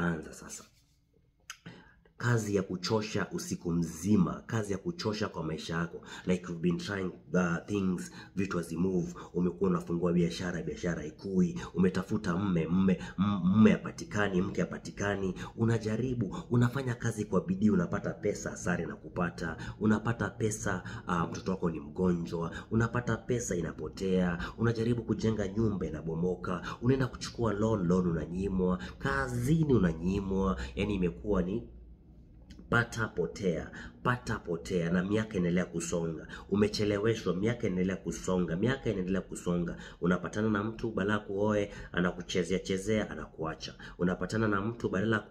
akaanza sasa kazi ya kuchosha usiku mzima, kazi ya kuchosha kwa maisha yako. Like you've been trying things, vitu hazimove. Umekuwa unafungua biashara ikui, umetafuta mme hapatikani, mke hapatikani. Unajaribu, unafanya kazi kwa bidii, unapata pesa, hasara na kupata. Unapata pesa, mtoto wako ni mgonjwa, unapata pesa inapotea. Unajaribu kujenga nyumba inabomoka, unaenda kuchukua loan unanyimwa, kazini unanyimwa. Yani imekuwa ni pata potea, na miaka inaendelea kusonga. Umecheleweshwa, miaka inaendelea kusonga. Unapatana na mtu badala kuoe, anakuchezea anakuacha. Unapatana na mtu badala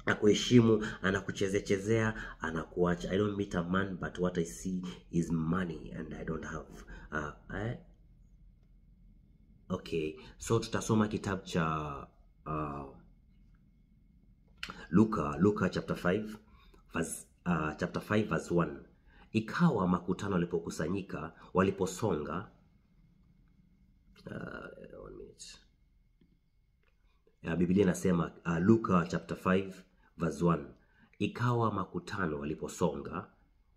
akuheshimu, anakuchezea anakuacha. I don't meet a man, but what I see is money and I don't have okay, so tutasoma kitabu cha Luka chapter 5 verse 1. Ikawa makutano walipokusanyika, waliposonga Biblia inasema Luka chapter 5 verse 1. Ikawa makutano waliposonga,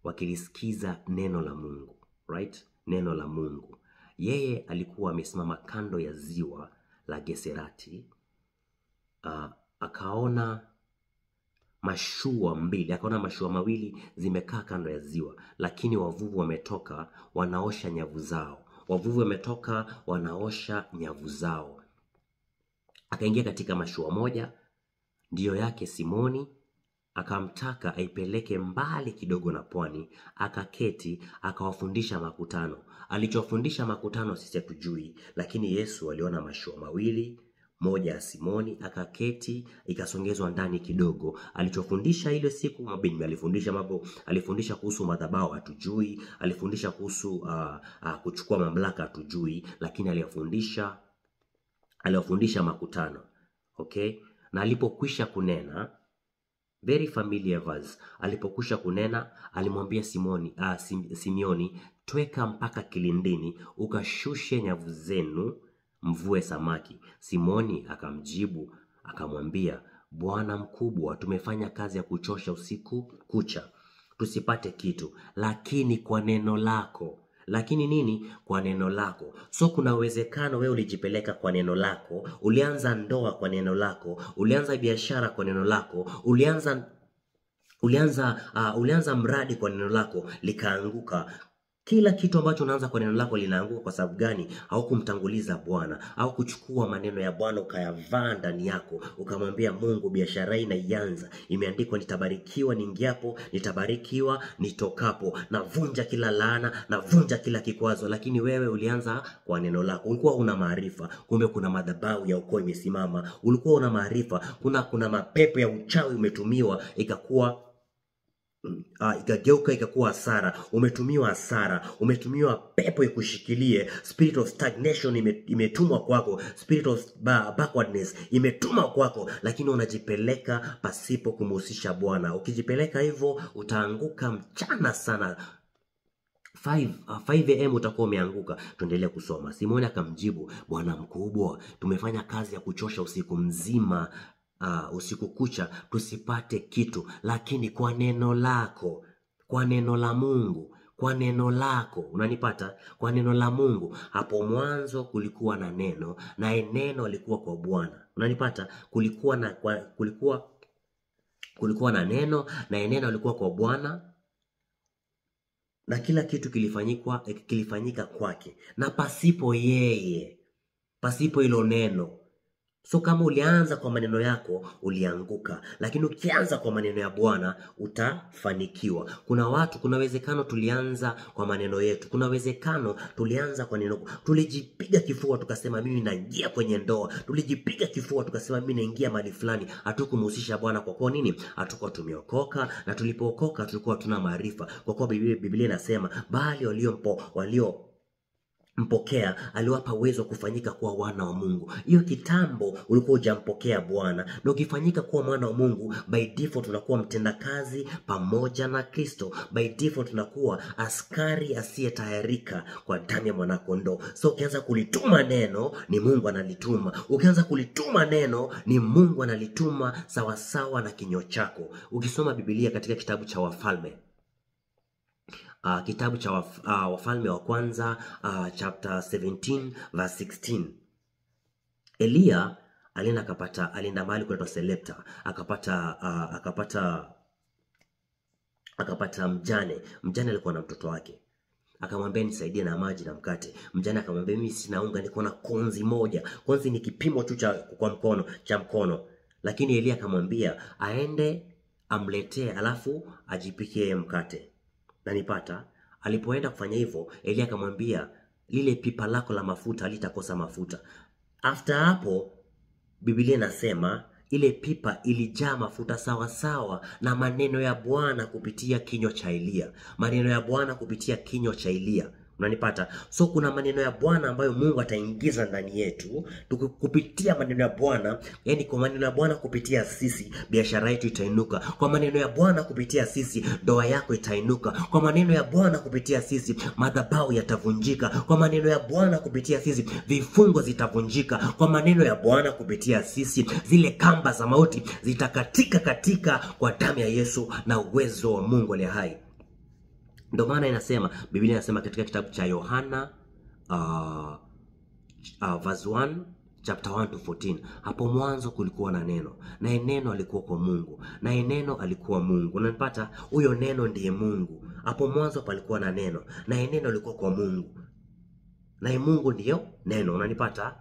wakilisikiza neno la Mungu, right? Neno la Mungu. Yeye alikuwa amesimama kando ya ziwa la Geserati. Akaona mashua mawili zimekaa kando ya ziwa, lakini wavuvi wametoka wanaosha nyavu zao. Akaingia katika mashua moja, ndiyo yake Simoni, akamtaka aipeleke mbali kidogo na pwani. Akaketi, akawafundisha makutano. Alichofundisha makutano sisi hatujui, lakini Yesu aliona mashua mawili, moja ya Simoni, akaketi, ikasongezwa ndani kidogo. Alichofundisha ile siku mabini, alifundisha kuhusu madhabahu hatujui, alifundisha kuhusu kuchukua mamlaka hatujui, lakini alifundisha makutano. Okay? Na alipokwisha kunena, very familiar verse, alipokwisha kunena, alimwambia Simioni, tweka mpaka kilindini, ukashushe nyavu zenu mvue samaki. Simoni akamjibu akamwambia, Bwana mkubwa, tumefanya kazi ya kuchosha usiku kucha, tusipate kitu, lakini kwa neno lako. Lakini nini? Kwa neno lako. So kuna uwezekano wewe ulijipeleka kwa neno lako, ulianza ndoa kwa neno lako, ulianza biashara kwa neno lako, ulianza mradi kwa neno lako, likaanguka. Kila kitu ambacho unaanza kwa neno lako linaanguka. Kwa sababu gani? Haukumtanguliza Bwana, au kuchukua maneno ya Bwana ukayavaa ndani yako, ukamwambia Mungu, biashara hii inaianza, imeandikwa nitabarikiwa niingiapo, nitabarikiwa nitokapo, navunja kila laana, navunja kila kikwazo. Lakini wewe ulianza kwa neno lako. Ulikuwa una maarifa, kumbe kuna madhabahu ya ukoo imesimama. Ulikuwa una maarifa, kuna mapepo ya uchawi umetumiwa, ikageuka ikakuwa hasara. Umetumiwa pepo ikushikilie. Spirit of stagnation imetumwa kwako. Spirit of backwardness imetumwa kwako, lakini unajipeleka pasipo kumhusisha Bwana. Ukijipeleka hivyo utaanguka mchana sana. 5 am utakuwa umeanguka. Tuendelee kusoma. Simoni akamjibu, Bwana mkubwa, tumefanya kazi ya kuchosha usiku mzima, usiku kucha, tusipate kitu, lakini kwa neno lako, kwa neno la Mungu, kwa neno lako. Unanipata? Kwa neno la Mungu. Hapo mwanzo kulikuwa na neno, na neno alikuwa kwa Bwana. Unanipata? Kulikuwa na neno, na neno alikuwa kwa Bwana, na kila kitu kilifanyika kwake, na pasipo yeye, pasipo hilo neno. So kama ulianza kwa maneno yako ulianguka, lakini ukianza kwa maneno ya Bwana utafanikiwa. Kuna uwezekano tulianza kwa maneno yetu. Kuna uwezekano tulianza kwa neno. Tulijipiga kifua tukasema mimi naingia kwenye ndoa. Tulijipiga kifua tukasema mimi naingia mahali fulani. Hatukumhusisha Bwana. Kwa kuwa nini? Hatukuwa tumeokoka, na tulipookoka tulikuwa tuna maarifa. Kwa kuwa Biblia inasema bali mpokea, aliwapa uwezo wa kufanyika kuwa wana wa Mungu. Hiyo kitambo ulikuwa hujampokea Bwana, na ukifanyika kuwa mwana wa Mungu, by default tunakuwa mtendakazi pamoja na Kristo. By default tunakuwa askari asiyetayarika kwa damu ya mwanakondoo. So ukianza kulituma neno, ni Mungu analituma. Ukianza kulituma neno, ni Mungu analituma sawasawa na kinywa chako. Ukisoma Biblia katika kitabu cha Wafalme, kitabu cha Wafalme wa kwanza, chapter 17 verse 16. Elia alienda mahali kunaitwa Selepta, akapata mjane. Mjane alikuwa na mtoto wake. Akamwambia nisaidie na maji na mkate. Mjane akamwambia mimi sina unga, niko na konzi moja. Konzi ni kipimo tu cha mkono. Lakini Elia akamwambia aende amletee, alafu ajipikie mkate. Na nipata, alipoenda kufanya hivyo, Elia akamwambia lile pipa lako la mafuta litakosa mafuta. After hapo, Biblia inasema ile pipa ilijaa mafuta sawa sawa na maneno ya Bwana kupitia kinywa cha Elia. Maneno ya Bwana kupitia kinywa cha Elia. Unanipata? So kuna maneno ya Bwana ambayo Mungu ataingiza ndani yetu. Kupitia maneno ya Bwana, yani kwa maneno ya Bwana kupitia sisi, biashara yetu itainuka. Kwa maneno ya Bwana kupitia sisi, ndoa yako itainuka. Kwa maneno ya Bwana kupitia sisi, madhabahu yatavunjika. Kwa maneno ya Bwana kupitia sisi, vifungo zitavunjika. Kwa maneno ya Bwana kupitia sisi, zile kamba za mauti zitakatika kwa damu ya Yesu na uwezo wa Mungu aliye hai. Ndio maana inasema, Biblia inasema katika kitabu cha Yohana verse 1 chapter 1 to 14, hapo mwanzo kulikuwa na neno, na neno alikuwa kwa Mungu, na neno alikuwa Mungu. Unanipata? Huyo neno ndiye Mungu. Hapo mwanzo palikuwa na neno, na neno alikuwa kwa Mungu, na Mungu ndiyo neno. Unanipata?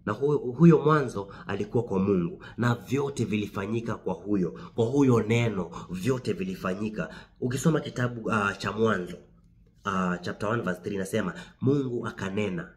Na huyo mwanzo alikuwa kwa Mungu, na vyote vilifanyika kwa huyo neno, vyote vilifanyika. Ukisoma kitabu cha Mwanzo chapter 1 verse 3 inasema Mungu akanena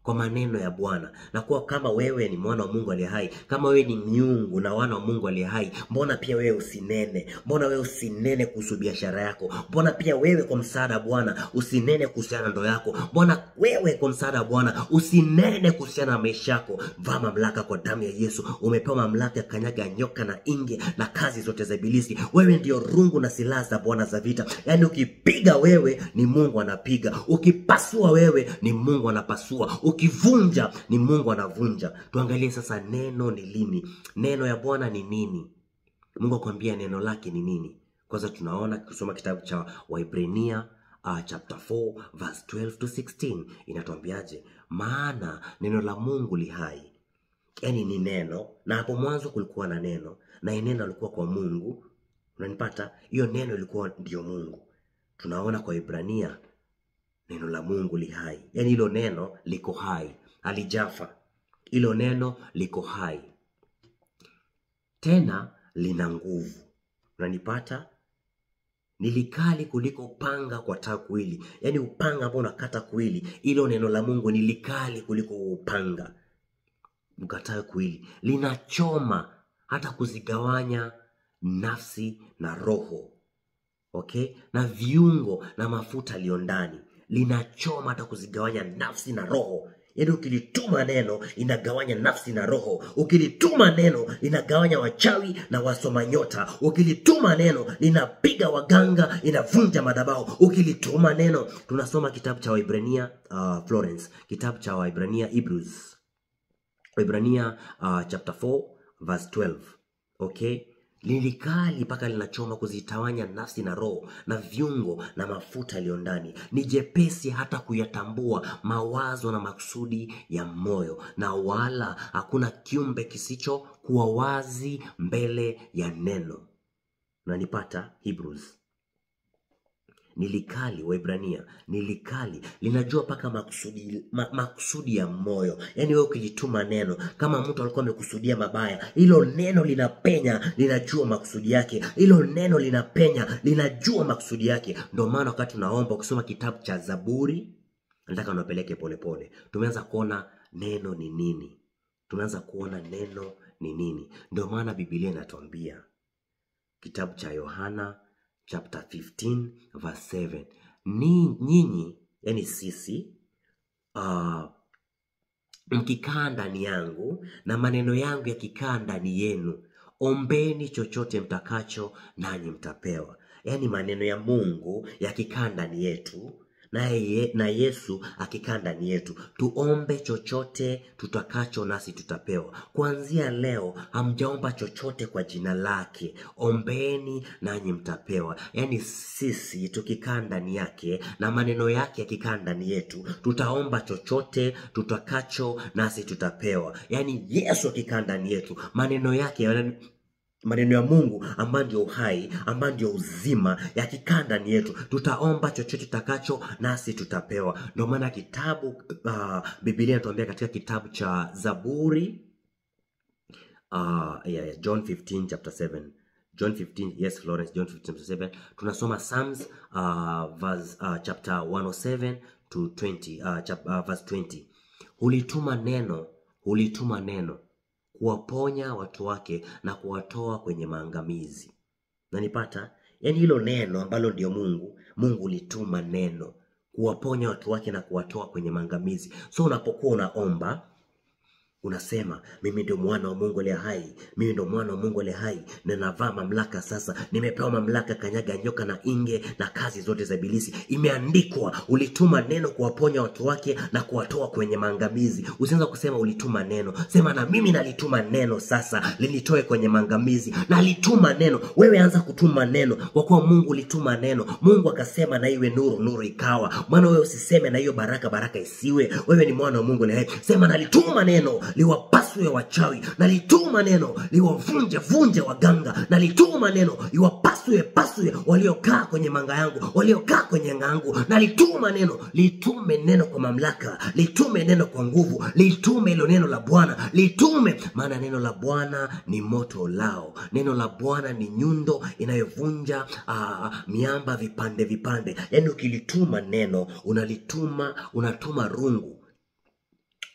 kwa maneno ya Bwana. Na kwa kama wewe ni mwana wa Mungu aliye hai, kama wewe ni miungu na wana wa Mungu aliye hai, mbona pia wewe usinene? Mbona wewe usinene kuhusu biashara yako? Mbona pia wewe kwa msaada wa Bwana usinene kuhusiana na ndoa yako? Mbona wewe kwa msaada wa Bwana usinene kuhusiana na maisha yako? Vaa mamlaka kwa damu ya Yesu. Umepewa mamlaka ya kanyaga nyoka na inge na kazi zote za ibilisi. Wewe ndio rungu na silaha za Bwana za vita. Yaani ukipiga wewe ni Mungu anapiga. Ukipasua wewe ni Mungu anapasua. Ukivunja ni Mungu anavunja. Tuangalie sasa neno ni lini. Neno ya Bwana ni nini? Mungu akwambia neno lake ni nini? Kwanza tunaona kusoma kitabu cha Waebrania chapter 4 verse 12 to 16 inatuambiaje? Maana neno la Mungu li hai. Yaani ni neno, na hapo mwanzo kulikuwa na neno, na neno alikuwa kwa Mungu. Unanipata? Hiyo neno ilikuwa ndio Mungu. Tunaona kwa Waebrania neno la Mungu li hai. Yaani hilo neno liko hai, halijafa. Hilo neno liko hai, tena lina nguvu. Unanipata? Nilikali kuliko upanga kwa taa kuwili. Yaani upanga ambao unakata kuwili, hilo neno la Mungu nilikali kuliko upanga ukatayo kuwili. Linachoma hata kuzigawanya nafsi na roho, okay, na viungo na mafuta yaliyo ndani. Linachoma hata kuzigawanya nafsi na roho. Yaani ukilituma neno inagawanya nafsi na roho. Ukilituma neno inagawanya wachawi na wasoma nyota. Ukilituma neno linapiga waganga, inavunja madhabahu. Ukilituma neno, tunasoma kitabu cha Waebrania Florence, kitabu cha Waebrania Hebrews, Waebrania chapter 4 verse 12, okay. Lilikali mpaka linachoma kuzitawanya nafsi na roho na viungo na mafuta yaliyo ndani. Ni jepesi hata kuyatambua mawazo na makusudi ya moyo, na wala hakuna kiumbe kisicho kuwa wazi mbele ya neno. Unanipata? Hebrews. Nilikali, Waebrania, nilikali linajua paka makusudi ya moyo. Yaani wewe ukilituma neno, kama mtu alikuwa amekusudia mabaya, hilo neno linapenya, linajua makusudi yake. Hilo neno linapenya, linajua makusudi yake. Ndio maana wakati tunaomba, ukisoma kitabu cha Zaburi, nataka unapeleke polepole. Tumeanza kuona neno ni nini. Ndio maana Biblia inatuambia kitabu cha Yohana chapter 15 verse 7. Nyinyi, yani sisi, mkikaa ndani yangu na maneno yangu yakikaa ndani yenu, ombeni chochote mtakacho nanyi mtapewa. Yani maneno ya Mungu yakikaa ndani yetu na Yesu akikaa ndani yetu, tuombe chochote tutakacho nasi tutapewa. Kuanzia leo hamjaomba chochote kwa jina lake, ombeni nanyi mtapewa. Yani sisi tukikaa ndani yake na maneno yake yakikaa ndani yetu, tutaomba chochote tutakacho nasi tutapewa. Yani Yesu akikaa ndani yetu, maneno yake, maneno ya Mungu ambayo ndio uhai, ambayo ndio uzima, yakikaa ndani yetu, tutaomba chochote tutakacho nasi tutapewa. Ndio maana kitabu Biblia inatuambia katika kitabu cha Zaburi John 15 chapter 7. John 15, yes Florence, John 15 chapter 7. Tunasoma Psalms chapter 107 to 20, verse 20. Hulituma neno kuwaponya watu wake na kuwatoa kwenye maangamizi. Na nipata, yani hilo neno ambalo ndio Mungu ulituma neno kuwaponya watu wake na kuwatoa kwenye maangamizi. So unapokuwa unaomba, unasema mimi ndio mwana wa Mungu aliye hai, mimi ndio mwana wa Mungu aliye hai, na navaa mamlaka sasa, nimepewa mamlaka kanyaga nyoka na inge na kazi zote za ibilisi. Imeandikwa, ulituma neno kuwaponya watu wake na kuwatoa kwenye maangamizi. Usianza kusema ulituma neno, sema na mimi nalituma neno sasa linitoe kwenye maangamizi. Nalituma neno. Wewe anza kutuma neno, kwa kuwa Mungu ulituma neno. Mungu akasema na iwe nuru, nuru ikawa. Maana wewe usiseme na hiyo baraka, baraka isiwe. Wewe ni mwana wa Mungu aliye hai, sema nalituma neno liwapasue wachawi, nalituma neno liwavunje waganga, nalituma neno liwapasue waliokaa kwenye manga yangu, waliokaa kwenye ngangu. Nalituma neno, litume neno kwa mamlaka, litume neno kwa nguvu, litume hilo neno la Bwana, litume. Maana neno la Bwana ni moto lao, neno la Bwana ni nyundo inayovunja miamba vipande. Yani ukilituma neno, unatuma rungu.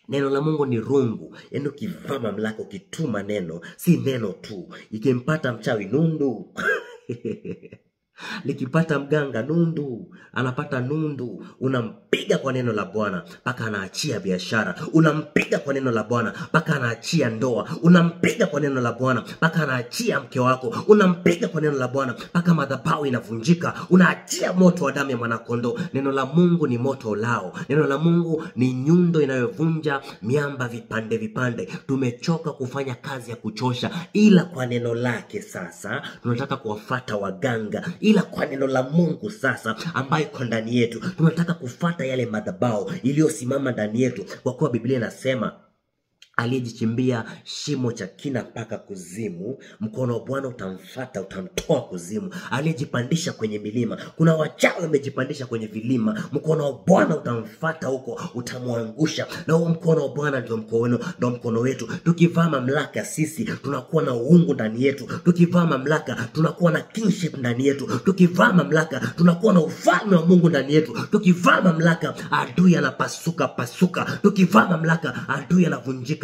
Neno la Mungu ni rungu. Yani ukivaa mamlaka, ukituma neno, si neno tu. Ikimpata mchawi nundu likipata mganga nundu, anapata nundu. Unampiga kwa neno la Bwana mpaka anaachia biashara. Unampiga kwa neno la Bwana mpaka anaachia ndoa. Unampiga kwa neno la Bwana mpaka anaachia mke wako. Unampiga kwa neno la Bwana mpaka madhabahu inavunjika. Unaachia moto wa damu ya mwanakondoo. Neno la Mungu ni moto lao. Neno la Mungu ni nyundo inayovunja miamba vipande. Tumechoka kufanya kazi ya kuchosha, ila kwa neno lake sasa tunataka kuwafuata waganga. Ila kwa neno la Mungu sasa ambayo iko ndani yetu, tunataka kufuata yale madhabahu iliyosimama ndani yetu, kwa kuwa Biblia inasema aliyejichimbia shimo cha kina mpaka kuzimu, mkono wa Bwana utamfuata, utamtoa kuzimu. Aliyejipandisha kwenye milima, kuna wachawi wamejipandisha kwenye vilima, mkono wa Bwana utamfuata huko, utamwangusha. Na huo mkono wa Bwana ndio mkono wetu. Tukivaa mamlaka, sisi tunakuwa na uungu ndani yetu. Tukivaa mamlaka, tunakuwa na kingship ndani yetu. Tukivaa mamlaka, tunakuwa na ufalme wa Mungu ndani yetu. Tukivaa mamlaka, adui anapasuka. Tukivaa mamlaka, adui anavunjika.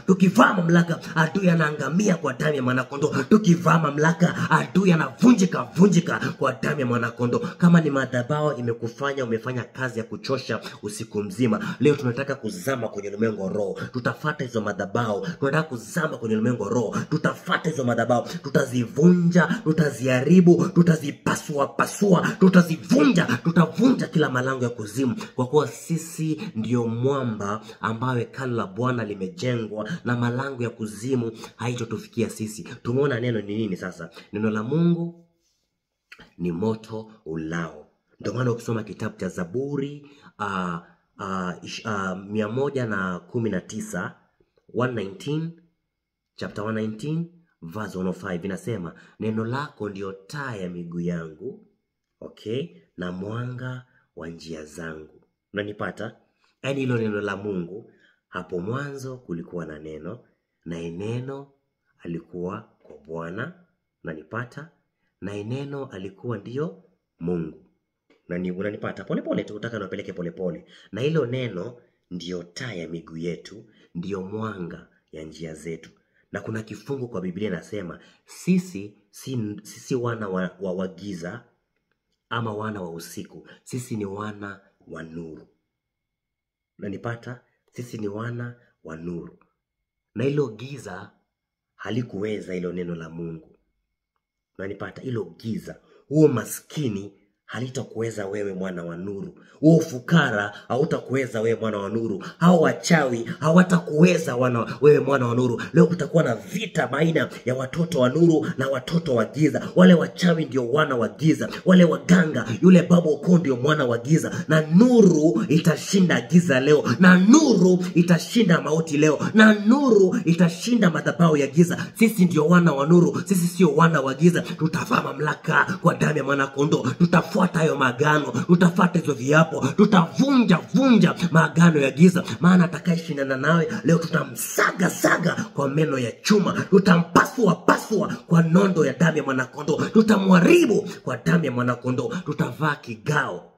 Tukivaa mamlaka, adui anaangamia kwa damu ya mwanakondoo. Tukivaa mamlaka, adui anavunjika kwa damu ya mwanakondoo. Kama ni madhabahu imekufanya umefanya kazi ya kuchosha usiku mzima, leo tunataka kuzama kwenye ulimwengu wa roho. Tutafuata hizo madhabahu. Tunataka kuzama kwenye ulimwengu wa roho. Tutafuata hizo madhabahu. Tutazivunja, tutaziharibu, tutazipasua, tutavunja kila malango ya kuzimu, kwa kuwa sisi ndio mwamba ambayo hekalu la Bwana limejengwa, na malango ya kuzimu haitotufikia sisi. Tumeona neno ni nini sasa? Neno la Mungu ni moto ulao. Ndio maana ukisoma kitabu cha Zaburi 119 chapter 119 verse 105 inasema, neno lako ndio taa ya miguu yangu, na mwanga wa njia zangu. Unanipata? Yaani hilo neno la Mungu, hapo mwanzo kulikuwa na neno, na neno alikuwa kwa Bwana. Unanipata? Na neno alikuwa ndio Mungu. Unanipata? Pole tutaka niwapeleke pole. Na hilo neno ndio taa ya miguu yetu, ndio mwanga ya njia zetu. Na kuna kifungu kwa Biblia nasema sisi si wana wa giza ama wana wa usiku. Sisi ni wana wa nuru. Unanipata? Sisi ni wana wa nuru. Na hilo giza halikuweza hilo neno la Mungu. Unanipata? Hilo giza, huo maskini halitakuweza wewe mwana wa nuru. Huo fukara hautakuweza wewe mwana wa nuru. Hao wachawi hawatakuweza wewe mwana wa nuru. Leo kutakuwa na vita baina ya watoto wa nuru na watoto wa giza. Wale wachawi ndio wana wa giza. Wale waganga, yule babu Oko ndio mwana wa giza. Na nuru itashinda giza leo. Na nuru itashinda mauti leo. Na nuru itashinda madhabahu ya giza. Sisi ndio wana wa nuru. Sisi sio wana wa giza. Tutavaa mamlaka kwa damu ya mwana kondoo. Tutafuata hayo maagano, tutafuata hizo viapo, tutavunja maagano ya giza. Maana atakayeshindana nawe leo tutamsaga kwa meno ya chuma, tutampasua kwa nondo ya damu ya mwanakondoo, tutamharibu kwa damu ya mwanakondoo. Tutavaa kigao,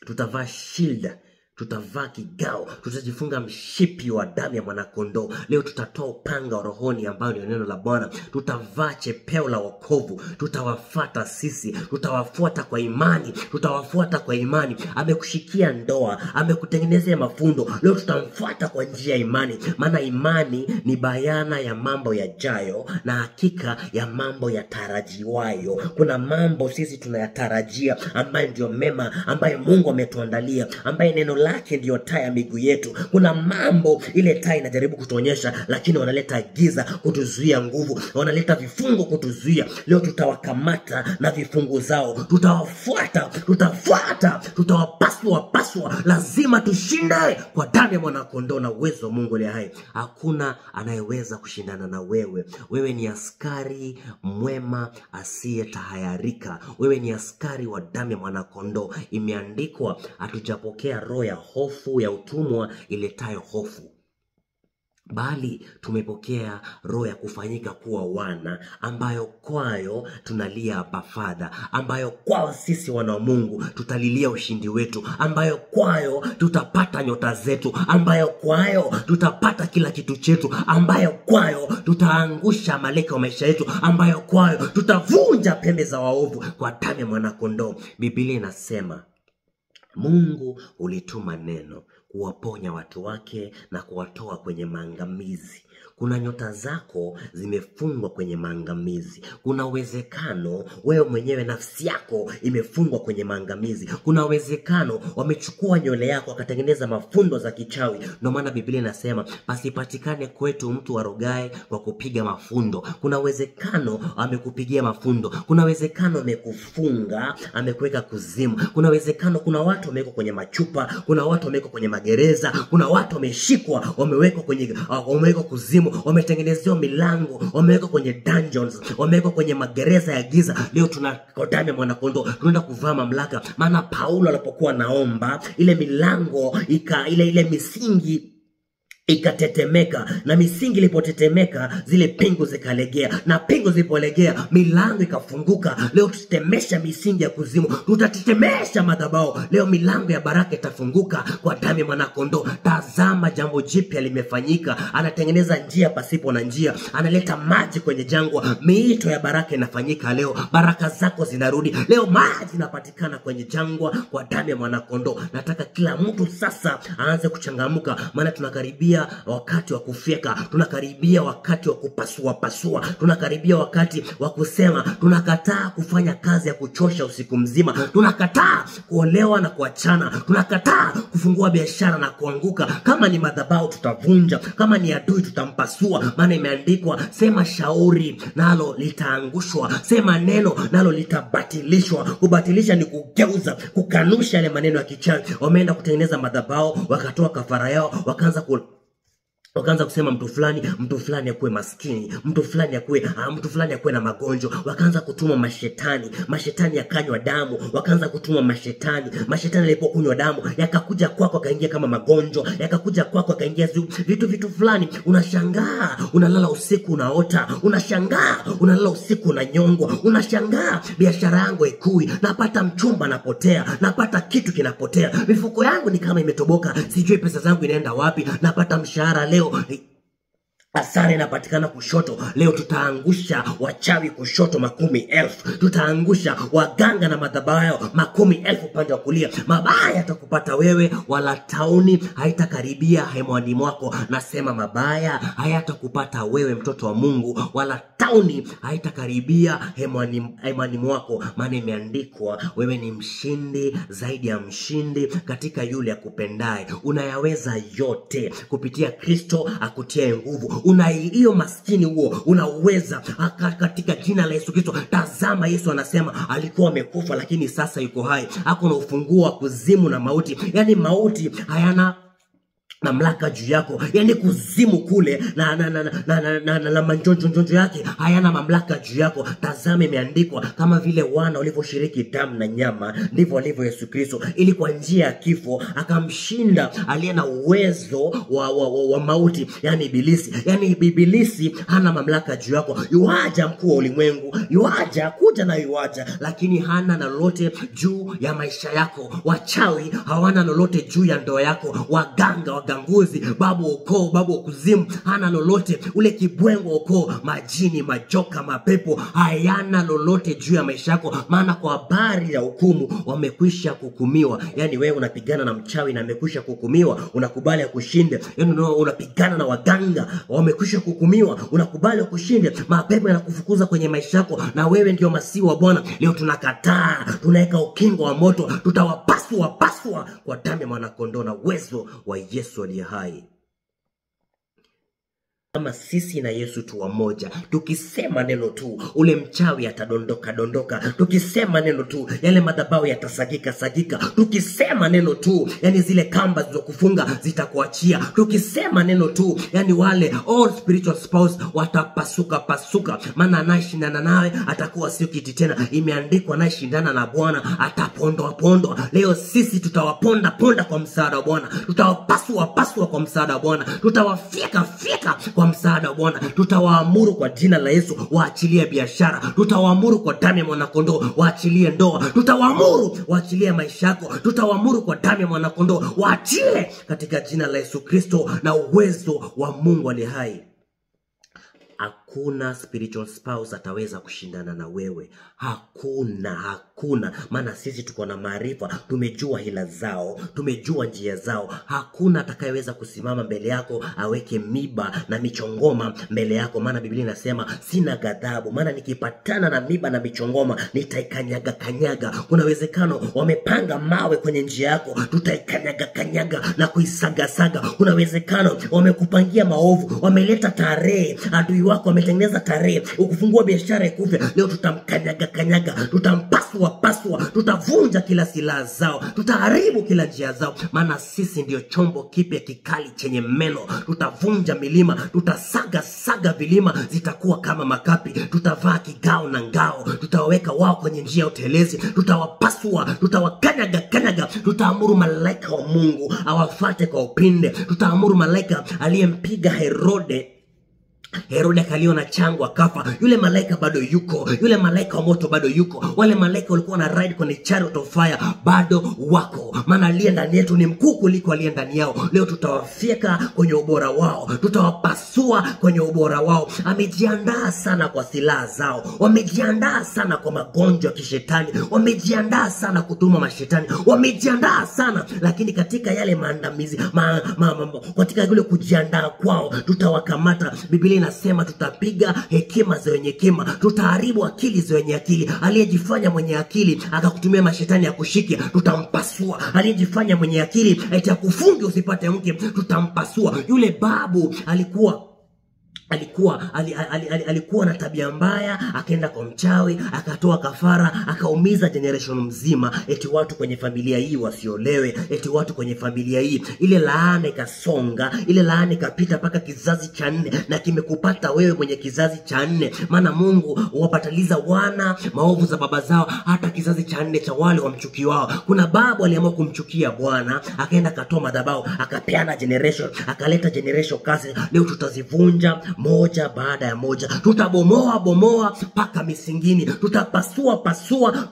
tutavaa shield, tutavaa kigao, tutajifunga mshipi wa damu ya mwanakondoo. Leo tutatoa upanga wa rohoni ambao ni neno la Bwana. Tutavaa chepeo la wokovu. Tutawafuata sisi, tutawafuata kwa imani, tutawafuata kwa imani. Amekushikia ndoa, amekutengenezea mafundo, leo tutamfuata kwa njia ya imani. Maana imani ni bayana ya mambo yajayo na hakika ya mambo yatarajiwayo. Kuna mambo sisi tunayatarajia ambayo ndio mema, ambayo Mungu ametuandalia, ambaye neno lake ndio taa ya miguu yetu. Kuna mambo ile taa inajaribu kutuonyesha, lakini wanaleta giza kutuzuia nguvu, wanaleta vifungo kutuzuia. Leo tutawakamata na vifungo zao, tutawafuata, tutawapasua. Lazima tushinde kwa damu ya mwanakondoo na uwezo wa Mungu aliye hai. Hakuna anayeweza kushindana na wewe. Wewe ni askari mwema asiyetahayarika. Wewe ni askari wa damu ya mwanakondoo. Imeandikwa, hatujapokea roho ya hofu ya utumwa iletayo hofu, bali tumepokea roho ya kufanyika kuwa wana, ambayo kwayo tunalia Abba Father, ambayo kwao sisi wana wa Mungu tutalilia ushindi wetu, ambayo kwayo tutapata nyota zetu, ambayo kwayo tutapata kila kitu chetu, ambayo kwayo tutaangusha malaika wa maisha yetu, ambayo kwayo tutavunja pembe za waovu kwa damu ya mwanakondoo. Biblia inasema Mungu ulituma neno kuwaponya watu wake na kuwatoa kwenye maangamizi. Kuna nyota zako zimefungwa kwenye maangamizi. Kuna uwezekano wewe mwenyewe nafsi yako imefungwa kwenye maangamizi. Kuna uwezekano wamechukua nywele yako wakatengeneza mafundo za kichawi. Ndio maana Biblia inasema pasipatikane kwetu mtu arogae kwa kupiga mafundo. Kuna uwezekano amekupigia mafundo. Kuna uwezekano amekufunga, amekuweka kuzimu. Kuna uwezekano kuna watu wamewekwa kwenye machupa, kuna watu wamewekwa kwenye magereza, kuna watu wameshikwa, wamewekwa kuzimu, wametengenezewa milango, wamewekwa kwenye dungeons, wamewekwa kwenye magereza ya giza. Leo kwa damu ya mwanakondoo tunaenda kuvaa mamlaka. Maana Paulo alipokuwa naomba, ile milango ile misingi ikatetemeka, na misingi ilipotetemeka zile pingu zikalegea, na pingu zilipolegea milango ikafunguka. Leo tutatemesha misingi ya kuzimu, tutatetemesha madhabahu. Leo milango ya baraka itafunguka kwa damu ya mwanakondoo. Tazama, jambo jipya limefanyika. Anatengeneza njia pasipo na njia, analeta maji kwenye jangwa. Miito ya baraka inafanyika leo. Baraka zako zinarudi leo. Maji inapatikana kwenye jangwa kwa damu ya mwanakondoo. Nataka kila mtu sasa aanze kuchangamuka, maana tunakaribia wakati wa kufyeka, tunakaribia wakati wa kupasua, tunakaribia wakati wa kusema tunakataa kufanya kazi ya kuchosha usiku mzima, tunakataa kuolewa na kuachana, tunakataa kufungua biashara na kuanguka. Kama ni madhabahu tutavunja, kama ni adui tutampasua. Maana imeandikwa, sema shauri nalo litaangushwa, sema neno nalo litabatilishwa. Kubatilisha ni kugeuza, kukanusha yale maneno ya kichawi. Wameenda kutengeneza madhabahu, wakatoa kafara yao, wakaanza kusema mtu fulani akuwe maskini, mtu fulani akuwe na magonjwa. Wakaanza kutuma mashetani yakanywa damu. Wakaanza kutuma mashetani yalipokunywa damu yakakuja kwako, akaingia kama magonjwa, yakakuja kwako akaingia vitu fulani. Unashangaa unalala usiku unaota, unashangaa unalala usiku unanyongwa, unashangaa biashara yangu haikui, napata mchumba napotea, napata kitu kinapotea, mifuko yangu ni kama imetoboka, sijui pesa zangu inaenda wapi, napata mshahara leo Hasara inapatikana kushoto. Leo tutaangusha wachawi kushoto 10,000. Tutaangusha waganga na madhabahu 10,000 upande wa kulia. Mabaya yatakupata wewe, wala tauni haitakaribia hemani mwako. Nasema mabaya hayatakupata wewe, mtoto wa Mungu, wala tauni haitakaribia hemani mwako, maana imeandikwa wewe ni mshindi zaidi ya mshindi katika yule akupendaye. Unayaweza yote kupitia Kristo akutiaye nguvu. Una hiyo maskini huo unaweza katika jina la Yesu Kristo. Tazama, Yesu anasema alikuwa amekufa lakini sasa yuko hai. Ako na ufunguo wa kuzimu na mauti. Yani mauti hayana mamlaka juu yako. Yani kuzimu kule na manjonjo yake hayana mamlaka juu yako. Tazama, imeandikwa kama vile wana walivyoshiriki damu na nyama, ndivyo alivyo Yesu Kristo, ili kwa njia ya kifo akamshinda aliye na uwezo wa mauti, yani ibilisi. Yani ibilisi hana mamlaka juu yako. Yuaja mkuu wa ulimwengu, yuaja kuja na yuaja, lakini hana na lolote juu ya maisha yako. Wachawi hawana lolote juu ya ndoa yako. Waganga, waganguzi, babu ukoo, babu kuzimu hana lolote. Ule kibwengo ukoo, majini, majoka, mapepo hayana lolote juu ya maisha yako, maana kwa habari ya hukumu wamekwisha kuhukumiwa. Yani wewe unapigana na mchawi na amekwisha kuhukumiwa, unakubali akushinde. Yani unapigana na waganga, wamekwisha kuhukumiwa, unakubali akushinde. Mapepo yanakufukuza kwenye maisha yako, na wewe ndio masihi wa Bwana. Leo tunakataa, tunaweka ukingo wa moto, tutawapasua kwa damu ya mwanakondoo na uwezo wa Yesu aliye hai. Kama sisi na Yesu tu wamoja, tukisema neno tu, ule mchawi atadondoka. Tukisema neno tu, yale madhabahu yatasagika. Tukisema neno tu, yani zile kamba zilizokufunga zitakuachia. Tukisema neno tu, yani wale all spiritual spouse watapasuka, maana anayeshindana nawe atakuwa sio kiti tena. Imeandikwa anayeshindana na Bwana atapondwa. Leo sisi tutawaponda kwa msaada wa Bwana, tutawapasua kwa msaada wa Bwana, tutawafyeka kwa msaada wa Bwana. Tutawaamuru kwa jina la Yesu waachilie biashara. Tutawaamuru kwa damu ya mwanakondoo waachilie ndoa. Tutawaamuru waachilie maisha yako. Tutawaamuru kwa damu ya mwanakondoo waachie katika jina la Yesu Kristo na uwezo wa Mungu aliye hai. Hakuna spiritual spouse ataweza kushindana na wewe. Hakuna. Maana sisi tuko na maarifa, tumejua hila zao, tumejua njia zao. Hakuna atakayeweza kusimama mbele yako aweke miba na michongoma mbele yako, maana Biblia inasema sina ghadhabu, maana nikipatana na miba na michongoma nitaikanyaga. Kuna uwezekano wamepanga mawe kwenye njia yako, tutaikanyaga na kuisaga. Kuna uwezekano wamekupangia maovu, wameleta tarehe, adui wako wametengeneza tarehe ukufungua biashara ikufe. Leo tutamkanyaga, tutampasua, tutavunja kila silaha zao, tutaharibu kila njia zao, maana sisi ndio chombo kipya kikali chenye meno. Tutavunja milima, tutasaga vilima, zitakuwa kama makapi. Tutavaa kigao na ngao, tutawaweka wao kwenye njia ya utelezi. Tutawapasua, tutawakanyaga. Tutaamuru malaika wa Mungu awafate kwa upinde. Tutaamuru malaika aliyempiga Herode kaliona changu akafa. Yule malaika bado yuko. Yule malaika wa moto bado yuko. Wale malaika walikuwa na ride kwenye chariot of fire bado wako, maana aliye ndani yetu ni mkuu kuliko aliye ndani yao. Leo tutawafyeka kwenye ubora wao, tutawapasua kwenye ubora wao. Amejiandaa sana kwa silaha zao, wamejiandaa sana kwa magonjwa ya kishetani, wamejiandaa sana kutuma mashetani, wamejiandaa sana. Lakini katika yale maandamizi, katika yule kujiandaa kwao, tutawakamata. Biblia inasema tutapiga hekima za wenye hekima, tutaharibu akili za wenye akili. Aliyejifanya mwenye akili akakutumia mashetani ya kushike, tutampasua. Aliyejifanya mwenye akili eti akufunge usipate mke, tutampasua. Yule babu alikuwa na tabia mbaya, akaenda kwa mchawi, akatoa kafara, akaumiza generation mzima. Eti watu kwenye familia hii wasiolewe, eti watu kwenye familia hii, ile laana ikasonga, ile laana ikapita mpaka kizazi cha 4, na kimekupata wewe mwenye kizazi cha 4. Maana Mungu huwapatiliza wana maovu za baba zao hata kizazi cha 4 cha wale wamchuki wao. Kuna babu aliamua kumchukia Bwana, akaenda akatoa madhabahu, akapeana generation, akaleta generation kasi. Leo tutazivunja moja baada ya moja. Tutabomoa paka misingini, tutapasua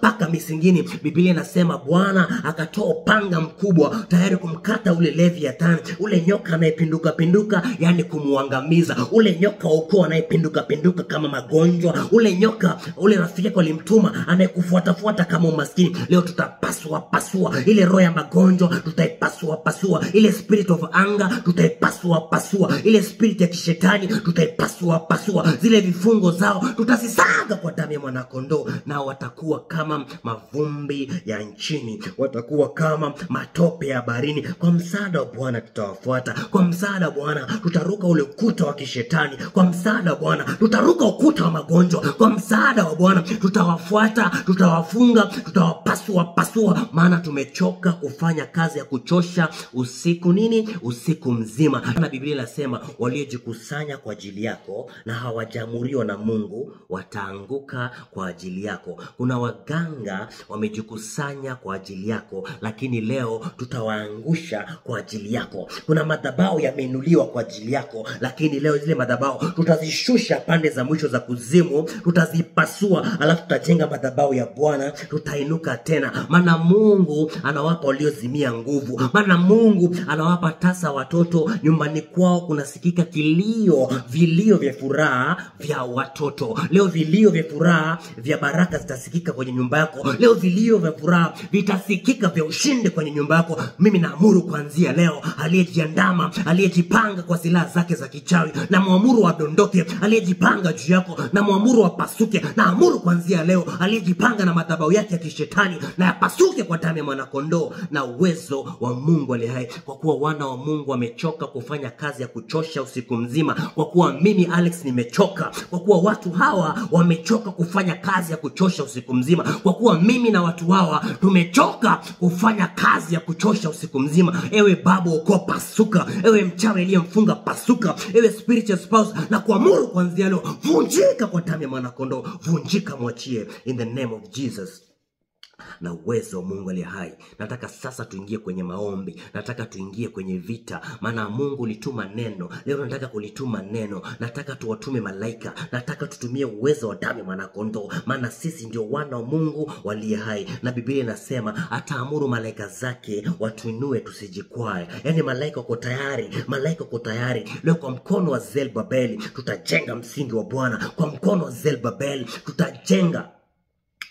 paka misingini. Biblia inasema Bwana akatoa upanga mkubwa tayari kumkata ule Leviathan, ule nyoka anayepinduka, yani kumuangamiza. Ule nyoka wa ukoo anayepinduka kama magonjwa, ule nyoka, ule rafiki yako alimtuma anayekufuata kama umaskini. Leo tutapasua ile roho ya magonjwa, tutaipasua. Ile spirit of anger tutaipasua. Ile spirit ya kishetani tutaipasua. Zile vifungo zao tutazisaga kwa damu ya mwanakondoo, na watakuwa kama mavumbi ya nchini, watakuwa kama matope ya baharini. Kwa msaada wa Bwana tutawafuata. Kwa msaada wa Bwana tutaruka ule ukuta wa kishetani. Kwa msaada wa Bwana tutaruka ukuta wa magonjwa. Kwa msaada wa Bwana tutawafuata, tutawafunga, tutawapasua, maana tumechoka kufanya kazi ya kuchosha usiku mzima. Na Biblia inasema waliojikusanya kwa ajili yako na hawajamuriwa na Mungu wataanguka kwa ajili yako. Kuna waganga wamejikusanya kwa ajili yako, lakini leo tutawaangusha kwa ajili yako. Kuna madhabahu yameinuliwa kwa ajili yako, lakini leo zile madhabahu tutazishusha pande za mwisho za kuzimu, tutazipasua, alafu tutajenga madhabahu ya Bwana. Tutainuka tena, maana Mungu anawapa waliozimia nguvu, maana Mungu anawapa tasa watoto. Nyumbani kwao kunasikika vilio vya furaha vya watoto. Leo vilio vya furaha vya baraka zitasikika kwenye nyumba yako. Leo vilio vya furaha vitasikika vya ushindi kwenye nyumba yako. Mimi naamuru kuanzia leo, aliyejiandama, aliyejipanga kwa silaha zake za kichawi, na muamuru adondoke. Aliyejipanga juu yako, na muamuru apasuke. Na amuru kuanzia leo, aliyejipanga na madhabahu yake ya kishetani, na yapasuke kwa damu ya mwanakondoo na uwezo wa Mungu aliye hai. Kwa kuwa wana wa Mungu wamechoka kufanya kazi ya kuchosha usiku mzima. Kwa kuwa mimi Alex nimechoka. Kwa kuwa watu hawa wamechoka kufanya kazi ya kuchosha usiku mzima. Kwa kuwa mimi na watu hawa tumechoka kufanya kazi ya kuchosha usiku mzima. Ewe babu ukoo, pasuka. Ewe mchawi aliyemfunga, pasuka. Ewe spiritual spouse, na kuamuru kuanzia leo, vunjika kwa damu ya mwanakondoo. Vunjika, mwachie in the name of Jesus na uwezo wa Mungu aliye hai. Nataka sasa tuingie kwenye maombi. Nataka tuingie kwenye vita, maana Mungu lituma neno. Leo nataka kulituma neno. Nataka tuwatume malaika. Nataka tutumie uwezo wa damu ya mwanakondoo, maana sisi ndio wana wa Mungu waliye hai. Na Biblia inasema ataamuru malaika zake watuinue tusijikwae. Yani malaika wako tayari, malaika wako tayari. Leo kwa mkono wa Zelbabeli tutajenga msingi wa Bwana. Kwa mkono wa Zelbabeli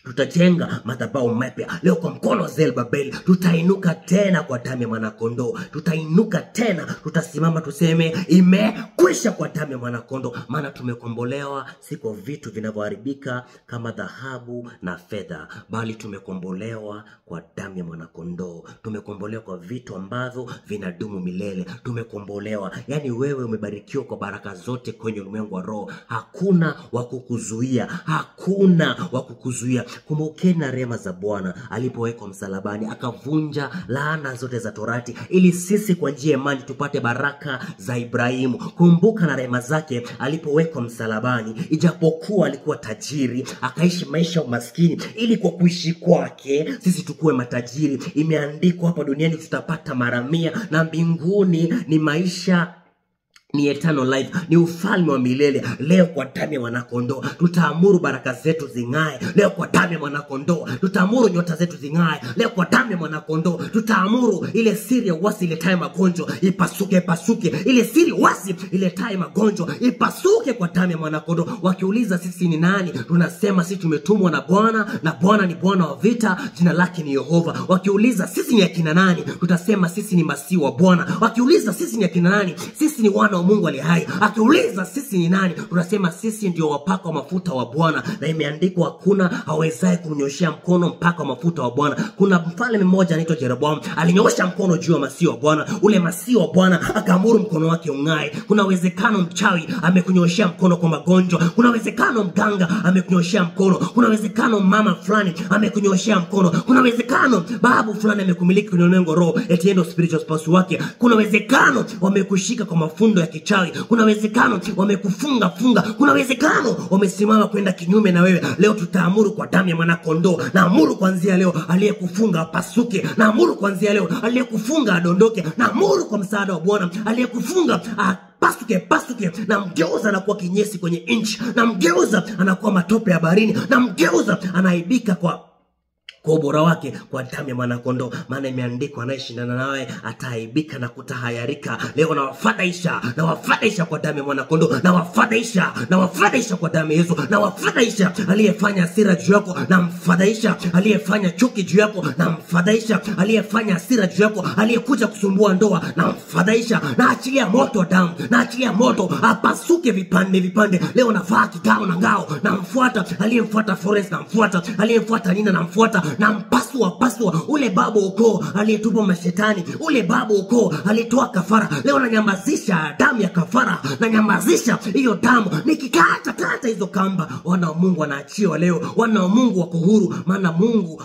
tutajenga madhabahu mapya. Leo kwa mkono wa Zelbabeli tutainuka tena kwa damu ya mwanakondoo. Tutainuka tena, tutasimama tuseme imekwisha kwa damu ya mwanakondoo. Maana tumekombolewa si kwa vitu vinavyoharibika kama dhahabu na fedha, bali tumekombolewa kwa damu ya mwanakondoo. Tumekombolewa kwa vitu ambavyo vinadumu milele. Tumekombolewa, yani wewe umebarikiwa kwa baraka zote kwenye ulimwengu wa roho. Hakuna wakukuzuia, hakuna wakukuzuia. Kumbukeni na rehema za Bwana alipowekwa msalabani, akavunja laana zote za Torati ili sisi kwa njia ya imani tupate baraka za Ibrahimu. Kumbuka na rehema zake alipowekwa msalabani, ijapokuwa alikuwa tajiri, akaishi maisha ya umaskini ili kwa kuishi kwake sisi tukue matajiri. Imeandikwa hapa duniani tutapata mara 100, na mbinguni ni maisha, ni eternal life, ni ufalme wa milele. Leo kwa damu ya mwanakondoo tutaamuru baraka zetu zingae. Leo kwa damu ya mwanakondoo tutaamuru nyota zetu zingae. Leo kwa damu ya mwanakondoo tutaamuru ile siri ya wasi iletaye magonjwa ipasuke. Ile siri wasi iletaye magonjwa ipasuke kwa damu ya mwanakondoo. Wakiuliza sisi ni nani, tunasema sisi tumetumwa na Bwana, na Bwana ni Bwana wa vita, jina lake ni Yehova. Wakiuliza sisi ni akina nani, tutasema sisi ni masihi wa Bwana. Wakiuliza sisi ni akina nani, sisi ni wana wa Mungu aliye hai. Akiuliza sisi ni nani, tunasema sisi ndio wapako wa mafuta wa Bwana. Na imeandikwa hakuna awezaye kumnyoshia mkono mpaka wa mafuta wa Bwana. Kuna mfalme mmoja anaitwa Jeroboam, alinyosha mkono juu ya masihi wa Bwana. Ule masihi wa Bwana akaamuru mkono wake ungae. Kuna uwezekano mchawi amekunyoshia mkono kwa magonjwa. Kuna uwezekano mganga amekunyoshia mkono. Kuna uwezekano mama fulani amekunyoshia mkono. Kuna uwezekano babu fulani amekumiliki kwenye ulimwengu roho, eti endo spiritual spouse wake. Kuna uwezekano wamekushika kwa mafundo ya kichawi. Kuna uwezekano wamekufunga. Kuna uwezekano wamesimama kwenda kinyume na wewe. Leo tutaamuru kwa damu ya mwanakondoo. Na amuru kuanzia leo aliyekufunga apasuke. Na amuru kuanzia leo aliyekufunga adondoke. Na amuru kwa msaada wa Bwana aliyekufunga pasuke, na mgeuza anakuwa kinyesi kwenye inchi, na mgeuza anakuwa matope ya baharini, na mgeuza anaibika kwa ubora wake kwa damu ya mwanakondoo. Maana imeandikwa, anayeshindana nawe ataaibika na kutahayarika. Leo nawafadhaisha kwa damu ya mwanakondoo, nawafadhaisha kwa damu ya Yesu, nawafadhaisha aliyefanya hasira juu yako, namfadhaisha aliyefanya chuki juu yako, namfadhaisha aliyefanya hasira juu yako, aliyekuja kusumbua ndoa, namfadhaisha. Naachilia moto wa damu, naachilia moto apasuke vipande. Leo nafaa kikao na ngao, namfuata aliyemfuata Forest, namfuata aliyemfuata Nina, namfuata na mpasua ule babu ukoo aliyetupa mashetani, ule babu ukoo alitoa kafara. Leo nanyamazisha damu ya kafara, nanyamazisha hiyo damu, nikikata hizo kamba. Wana wa Mungu wanaachiwa leo, wana wa Mungu wako huru, maana Mungu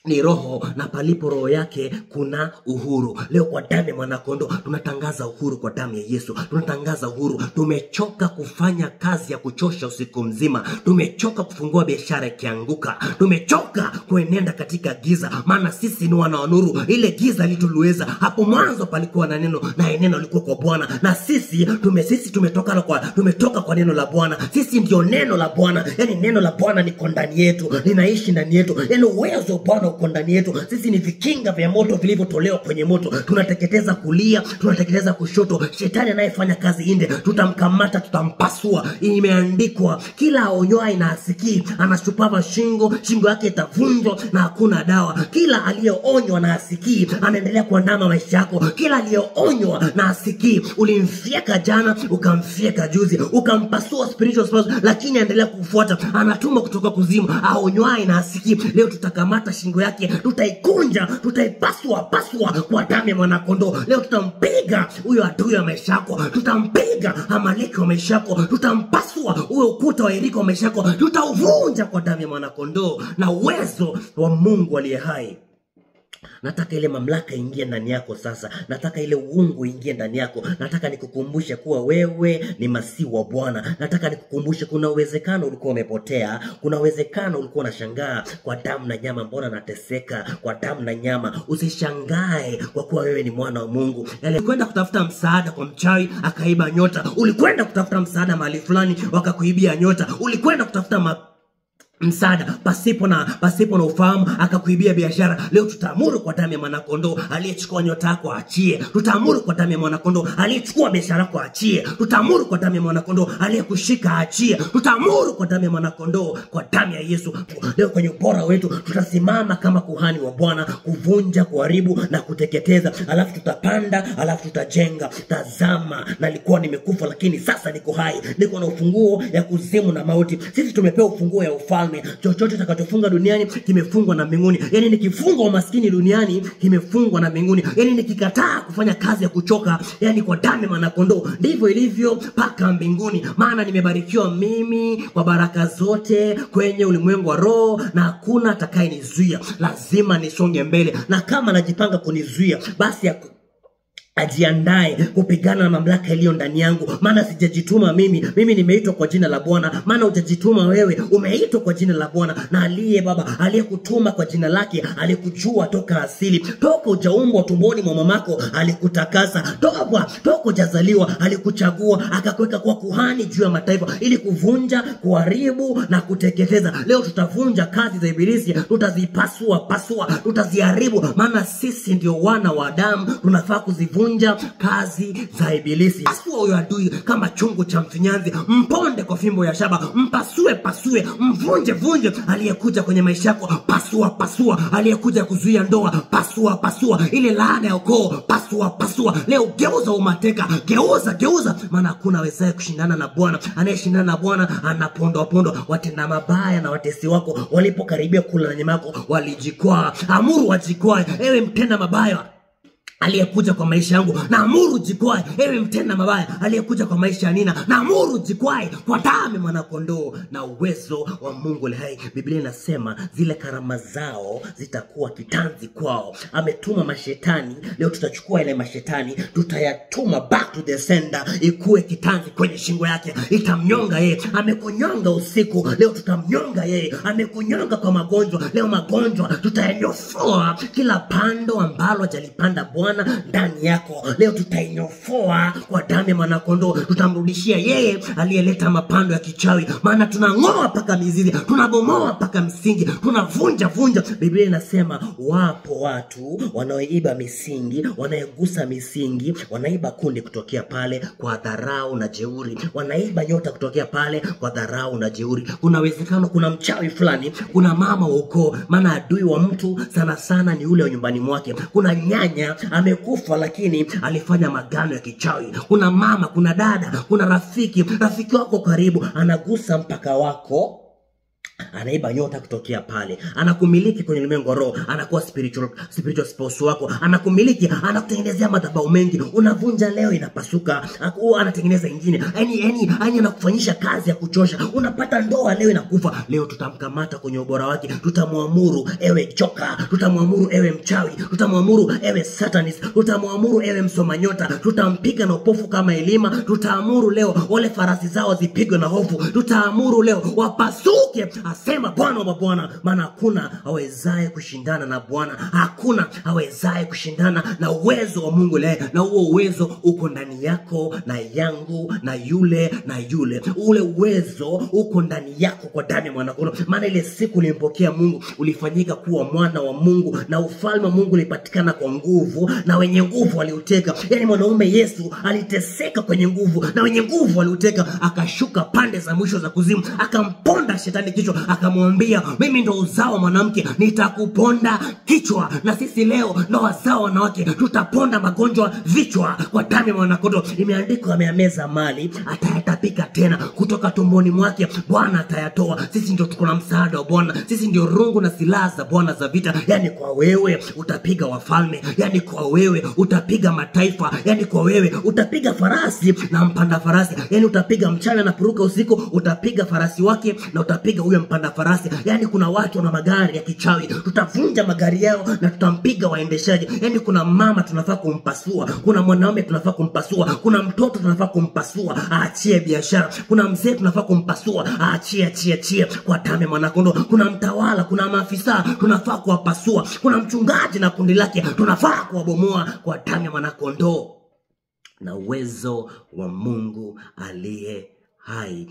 ni roho, na palipo roho yake kuna uhuru. Leo kwa damu ya mwanakondoo tunatangaza uhuru, kwa damu ya Yesu tunatangaza uhuru. Tumechoka kufanya kazi ya kuchosha usiku mzima, tumechoka kufungua biashara ikianguka, tumechoka kuenenda katika giza, maana sisi ni wana wa nuru. Ile giza lituluweza. Hapo mwanzo palikuwa na neno, na neno lilikuwa kwa Bwana, na sisi tumetoka kwa neno la Bwana. Sisi ndio neno la Bwana. Yani neno la Bwana liko ndani yetu, linaishi ndani yetu. Yani uwezo wa Bwana uko ndani yetu. Sisi ni vikinga vya moto vilivyotolewa kwenye moto. Tunateketeza kulia, tunateketeza kushoto. Shetani anayefanya kazi nje tutamkamata, tutampasua. Imeandikwa, kila aonywaye na asikii anashupava shingo yake itavunjwa na hakuna dawa. Kila aliyeonywa na asikii anaendelea kuandama maisha yako. Kila aliyeonywa na asikii, ulimfieka jana, ukamfieka juzi, ukampasua spiritual spouse, lakini anaendelea kufuata, anatuma kutoka kuzimu. Aonywaye na asikii, leo tutakamata shingo yake, tutaikunja, tutaipasua kwa damu ya mwanakondoo. Leo tutampiga huyo adui wa maisha yako, tutampiga Amaleki wa maisha yako, tutampasua huyo ukuta wa Yeriko wa maisha yako, tutauvunja kwa damu ya mwanakondoo na uwezo wa Mungu aliye hai. Nataka ile mamlaka ingie ndani yako sasa. Nataka ile uungu ingie ndani yako. Nataka nikukumbushe kuwa wewe ni masihi wa Bwana. Nataka nikukumbushe kuna uwezekano ulikuwa umepotea. Kuna uwezekano ulikuwa unashangaa, kwa damu na nyama mbona nateseka? Kwa damu na nyama. Usishangae kwa kuwa wewe ni mwana wa Mungu. Ulikwenda kutafuta msaada kwa mchawi akaiba nyota. Ulikwenda kutafuta msaada mahali fulani wakakuibia nyota. Ulikwenda kutafuta msaada pasipo na ufahamu akakuibia biashara. Leo tutaamuru kwa damu ya mwanakondoo aliyechukua nyota yako achie. Tutaamuru kwa damu ya mwanakondoo aliyechukua biashara yako achie. Tutaamuru kwa damu ya mwanakondoo aliyekushika achie. Tutaamuru kwa damu ya mwanakondoo, kwa damu ya Yesu. Leo kwenye ubora wetu tutasimama kama kuhani wa Bwana, kuvunja, kuharibu na kuteketeza. Alafu tutapanda, alafu tutajenga. Tazama, nalikuwa nimekufa lakini sasa niko hai. Niko na ufunguo ya kuzimu na mauti. Sisi tumepewa ufunguo ya ufalme. Chochote takachofunga duniani kimefungwa na mbinguni. Yani nikifunga umaskini duniani kimefungwa na mbinguni. Yani nikikataa kufanya kazi ya kuchoka, yani kwa damu ya mwanakondoo, ndivyo ilivyo mpaka mbinguni. Maana nimebarikiwa mimi kwa baraka zote kwenye ulimwengu wa roho, na hakuna atakayenizuia. Lazima nisonge mbele, na kama najipanga kunizuia, basi ajiandae kupigana na mamlaka iliyo ndani yangu. Maana sijajituma mimi nimeitwa kwa jina la Bwana. Maana hujajituma wewe, umeitwa kwa jina la Bwana. Na aliye Baba aliyekutuma kwa jina lake, alikujua toka asili, toka hujaumbwa tumboni mwa mamako alikutakasa, toka hujazaliwa alikuchagua, akakuweka kwa kuhani juu ya mataifa, ili kuvunja, kuharibu na kuteketeza. Leo tutavunja kazi za ibilisi, tutazipasua, tutaziharibu. Maana sisi ndio wana wa Adamu, tunafaa kuzivunja kazi za ibilisi. Pasua huyo adui kama chungu cha mfinyanzi, mponde kwa fimbo ya shaba, mpasue, mvunje aliyekuja kwenye maisha yako. Pasua aliyekuja kuzuia ndoa, pasua ile laana ya ukoo, pasua. Leo geuza umateka, geuza, maana hakuna wezaye kushindana na Bwana. Anayeshindana na Bwana anapondo. Watenda mabaya na watesi wako walipokaribia kula na nyama yako walijikwaa. Amuru wajikwae, ewe mtenda mabaya aliyekuja kwa maisha yangu, na amuru jikwae. Ewe mtenda mabaya aliyekuja kwa maisha ya Nina, na amuru jikwae kwa damu ya mwanakondoo na uwezo wa Mungu aliye hai. Biblia inasema zile karama zao zitakuwa kitanzi kwao. Ametuma mashetani. Leo tutachukua ile mashetani, tutayatuma back to the sender, ikuwe kitanzi kwenye shingo yake. Itamnyonga yeye. Amekunyonga usiku, leo tutamnyonga yeye. Amekunyonga kwa magonjwa, leo magonjwa tutayanyofoa. Kila pando ambalo hajalipanda Bwana Bwana ndani yako. Leo tutainyofoa kwa damu ya mwanakondoo. Tutamrudishia yeye aliyeleta mapando ya kichawi, maana tunang'oa paka mizizi, tunabomoa paka msingi, tunavunja. Biblia inasema wapo watu wanaoiba misingi, wanaegusa misingi, wanaiba kundi kutokea pale kwa dharau na jeuri, wanaiba nyota kutokea pale kwa dharau na jeuri. Kuna uwezekano kuna mchawi fulani, kuna mama wa ukoo, maana adui wa mtu sana sana ni ule wa nyumbani mwake. Kuna nyanya amekufa lakini alifanya magano ya kichawi. Kuna mama, kuna dada, kuna rafiki wako karibu anagusa mpaka wako, anaiba nyota kutokea pale, anakumiliki kwenye ulimwengu wa roho, anakuwa spiritual spouse wako, anakumiliki, anakutengenezea madhabahu mengi, unavunja leo inapasuka, anatengeneza ingine, yani anakufanyisha kazi ya kuchosha, unapata ndoa leo inakufa. Leo tutamkamata kwenye ubora wake, tutamwamuru ewe joka, tutamwamuru ewe mchawi, tutamwamuru ewe satanist, tutamwamuru ewe msoma nyota, tutampiga na upofu kama Elima, tutaamuru leo wale farasi zao zipigwe na hofu, tutaamuru leo wapasuke, asema Bwana wa Bwana, maana hakuna awezaye kushindana na Bwana, hakuna awezaye kushindana na uwezo wa Mungu leo, na huo uwezo uko ndani yako na yangu na yule, ule uwezo uko ndani yako kwa damu ya mwanakondoo. Maana ile siku ulimpokea Mungu ulifanyika kuwa mwana wa Mungu, na ufalme wa Mungu ulipatikana kwa nguvu, na wenye nguvu waliuteka. Yani mwanaume Yesu aliteseka kwenye nguvu, na wenye nguvu waliuteka, akashuka pande za mwisho za kuzimu, akamponda shetani kichwa, akamwambia mimi ndo uzao mwanamke, nitakuponda kichwa. Na sisi leo ndo wazao wanawake, tutaponda magonjwa vichwa kwa damu ya mwanakondoo. Imeandikwa ameyameza mali, atayatapika tena, kutoka tumboni mwake Bwana atayatoa. Sisi ndio tuko na msaada wa Bwana, sisi ndio rungu na silaha za Bwana za vita. Yani kwa wewe utapiga wafalme, yani kwa wewe utapiga mataifa, yani kwa wewe utapiga farasi na mpanda farasi, yani utapiga mchana na puruka usiku, utapiga farasi wake na utapiga huyo mpanda farasi. Yani kuna watu wana magari ya kichawi, tutavunja magari yao na tutampiga waendeshaji. Yani kuna mama tunafaa kumpasua, kuna mwanaume tunafaa kumpasua, kuna mtoto tunafaa kumpasua aachie biashara, kuna mzee tunafaa kumpasua aachie kwa damu ya mwanakondoo. Kuna mtawala, kuna maafisa tunafaa kuwapasua, kuna mchungaji na kundi lake tunafaa kuwabomoa kwa damu ya mwanakondoo na uwezo wa Mungu aliye hai.